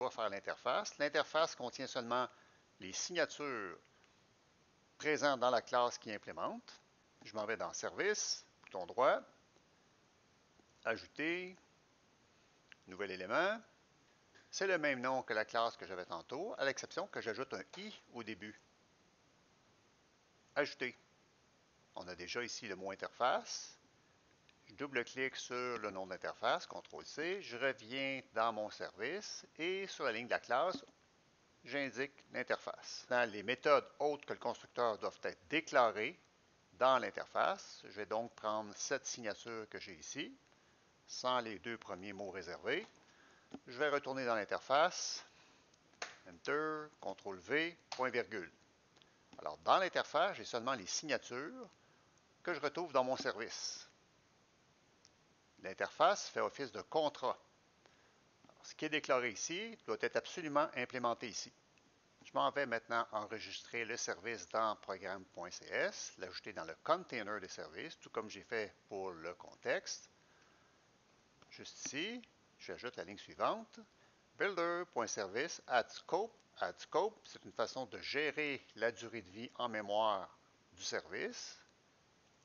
pas faire l'interface. L'interface contient seulement les signatures présentes dans la classe qui implémente. Je m'en vais dans Service, bouton droit, Ajouter, Nouvel élément. C'est le même nom que la classe que j'avais tantôt, à l'exception que j'ajoute un i au début. Ajouter. On a déjà ici le mot interface. Je double-clique sur le nom d'interface, CTRL-C. Je reviens dans mon service et sur la ligne de la classe, j'indique l'interface. Dans les méthodes autres que le constructeur doivent être déclarées dans l'interface, je vais donc prendre cette signature que j'ai ici, sans les deux premiers mots réservés. Je vais retourner dans l'interface, Enter, CTRL-V, point virgule. Alors, dans l'interface, j'ai seulement les signatures que je retrouve dans mon service. L'interface fait office de contrat. Alors, ce qui est déclaré ici doit être absolument implémenté ici. Je m'en vais maintenant enregistrer le service dans programme.cs, l'ajouter dans le container des services, tout comme j'ai fait pour le contexte. Juste ici, j'ajoute la ligne suivante. Builder.service add scope. Add scope, c'est une façon de gérer la durée de vie en mémoire du service.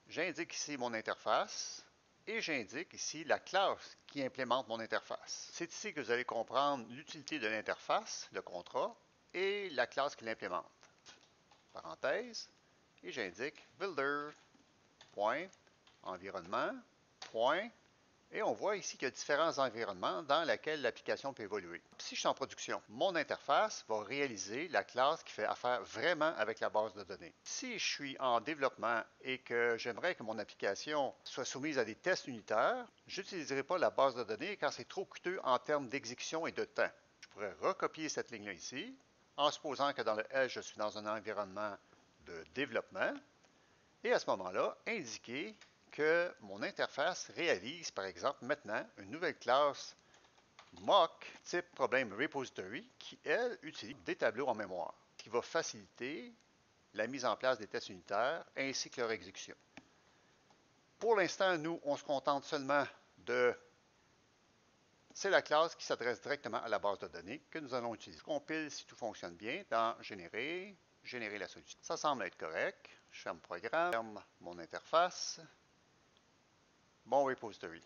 J'indique ici mon interface et j'indique ici la classe qui implémente mon interface. C'est ici que vous allez comprendre l'utilité de l'interface, le contrat, et la classe qui l'implémente. Parenthèse, et j'indique builder.environnement. Et on voit ici qu'il y a différents environnements dans lesquels l'application peut évoluer. Si je suis en production, mon interface va réaliser la classe qui fait affaire vraiment avec la base de données. Si je suis en développement et que j'aimerais que mon application soit soumise à des tests unitaires, je n'utiliserai pas la base de données car c'est trop coûteux en termes d'exécution et de temps. Je pourrais recopier cette ligne-là ici, en supposant que dans le S, je suis dans un environnement de développement, et à ce moment-là, indiquer que mon interface réalise, par exemple, maintenant une nouvelle classe mock type problème repository qui, elle, utilise des tableaux en mémoire, qui va faciliter la mise en place des tests unitaires ainsi que leur exécution. Pour l'instant, nous, on se contente seulement de... C'est la classe qui s'adresse directement à la base de données que nous allons utiliser. Je compile si tout fonctionne bien dans Générer, générer la solution. Ça semble être correct. Je ferme le programme, ferme mon interface. Bon repository.